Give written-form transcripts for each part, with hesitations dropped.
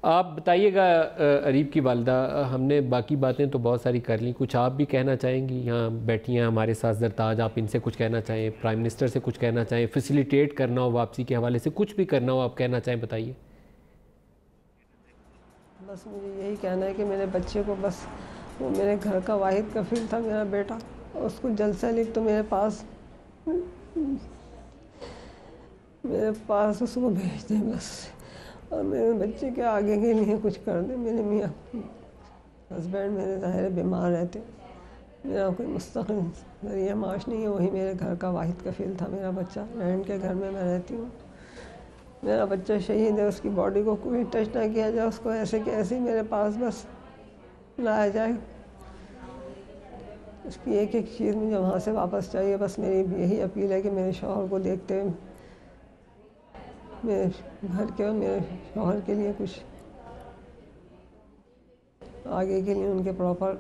آپ بتائیے گا اریب کی والدہ، ہم نے باقی باتیں تو بہت ساری کر لیں، کچھ آپ بھی کہنا چاہیں گی؟ یہاں بیٹھی ہیں ہمارے ساتھ زرتاج، آپ ان سے کچھ کہنا چاہیں، پرائم منسٹر سے کچھ کہنا چاہیں، فیسیلیٹیٹ کرنا ہو واپسی کے حوالے سے، کچھ بھی کرنا ہو آپ کہنا چاہیں بتائیے۔ بس مجھے یہی کہنا ہے کہ میرے بچے کو، بس وہ میرے گھر کا واحد کفیل تھا میرا بیٹا، اس کو جلد سے جلد تو میرے پاس اس کو بھیج دیں بس، اور میرے بچے کے آگے کے لیے کچھ کر دیں۔ میرے میاں ہسبینڈ میرے ظاہر بیمار رہتے، میرا کوئی مستقل ذریعہ معاش نہیں ہے، وہی میرے گھر کا واحد کفیل تھا میرا بچہ۔ رینٹ کے گھر میں رہتی ہوں، میرا بچہ شہید ہے، اس کی باڈی کو کوئی ٹچ نہ کیا جائے، اس کو ایسے کہ ایسے میرے پاس بس لایا جائے، اس کی ایک ایک چیز مجھے وہاں سے واپس چاہیے۔ بس میری یہی اپیل ہے کہ میرے شوہر کو دیکھتے ہوئے میرے گھر کے اور میرے شوہر کے لیے کچھ آگے کے لیے، ان کے پراپر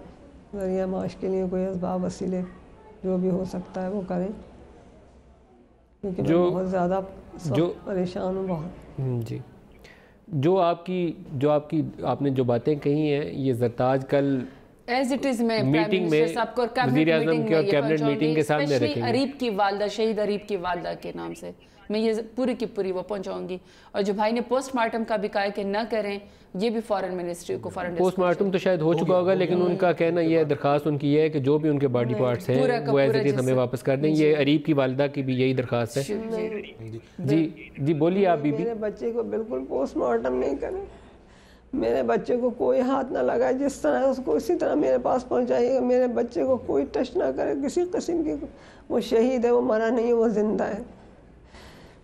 ذریعہ معاش کے لیے کوئی اسباب وسیلے جو بھی ہو سکتا ہے وہ کریں، کیونکہ میں بہت زیادہ پریشان ہوں بہت۔ جی، جو آپ نے جو باتیں کہی ہیں، یہ زرتاج کل ایز اٹ از میں میٹنگ میں وزیر اعظم کے اور کیبنٹ میٹنگ کے سامنے رکھیں گے، اریب کی والدہ، شہید اریب کی والدہ کے نام سے میں یہ پوری کی پوری وہ پہنچاؤں گی۔ اور جو بھائی نے پوسٹ مارٹم کا بھی کہا ہے کہ نہ کریں، یہ بھی فارن منسٹری کو پوسٹ مارٹم تو شاید ہو چکا ہوگا، لیکن ان کا کہنا یہ ہے، درخواست ان کی یہ ہے کہ جو بھی ان کے باڈی پارٹس ہیں وہ ایز اٹ از ہمیں واپس کر دیں۔ یہ اریب کی والدہ کی بھی یہی درخواست ہے۔ جی بولیے آپ بی بی۔ میرے بچے کو بالکل پوسٹ مارٹم نہیں کریں، میرے بچے کو کوئی ہاتھ نہ لگائے، جس طرح اس کو اسی طرح میرے پاس پہنچائیے گا، میرے بچے کو کوئی ٹچ نہ کرے کسی قسم کی۔ وہ شہید ہے، وہ مرا نہیں ہے، وہ زندہ ہے،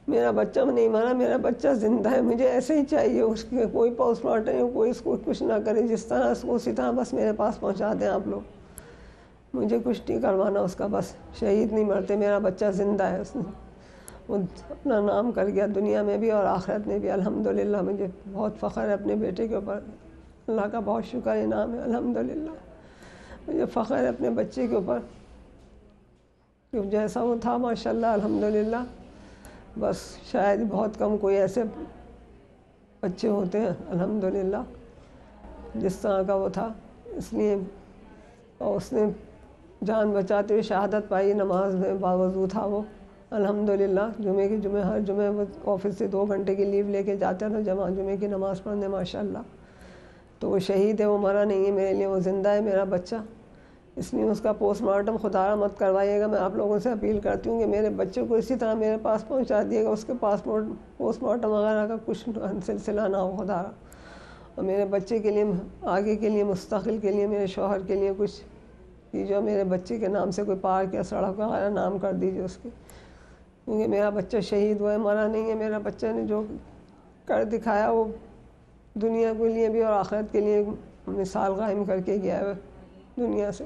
میرا بچہ نہیں مرا، میرا بچہ زندہ ہے، مجھے ایسے ہی چاہیے، اس کے کوئی پوسٹ مارٹم، کوئی اس کو کچھ نہ کرے، جس طرح اس کو اسی طرح بس میرے پاس پہنچا دیں آپ لوگ، مجھے کچھ نہیں کروانا اس کا، بس شہید نہیں مرتے، میرا بچہ زندہ ہے، اس نے وہ اپنا نام کر گیا دنیا میں بھی اور آخرت میں بھی، الحمدللہ۔ مجھے بہت فخر ہے اپنے بیٹے کے اوپر، اللہ کا بہت شکر انعام ہے، الحمدللہ مجھے فخر ہے اپنے بچے کے اوپر، کہ جیسا وہ تھا ماشاءاللہ الحمدللہ۔ بس شاید بہت کم کوئی ایسے بچے ہوتے ہیں الحمدللہ جس طرح کا وہ تھا، اس لیے اور اس نے جان بچاتے ہوئے شہادت پائی، نماز میں باوضو تھا وہ الحمدللہ۔ جمعے ہر جمعے وہ آفس سے 2 گھنٹے کی لیو لے کے جاتا تھا جمعے کی نماز پڑھنے ماشاءاللہ۔ تو وہ شہید ہے، وہ مرا نہیں ہے میرے لیے، وہ زندہ ہے میرا بچہ، اس لیے اس کا پوسٹ مارٹم خدا مت کروائیے گا۔ میں آپ لوگوں سے اپیل کرتی ہوں کہ میرے بچے کو اسی طرح میرے پاس پہنچا دیے گا، اس کے پوسٹ مارٹم وغیرہ کا کچھ سلسلہ نہ ہو خدا، اور میرے بچے کے لیے آگے کے لیے مستقبل کے لیے میرے شوہر کے لیے کچھ جو میرے بچے کے نام سے کوئی پارک یا سڑک وغیرہ نام کر دیجیے اس کے، کیونکہ میرا بچہ شہید ہوا ہے، مرا نہیں ہے، میرا بچہ نے جو کر دکھایا وہ دنیا کے لیے بھی اور آخرت کے لیے مثال قائم کر کے گیا ہے دنیا سے۔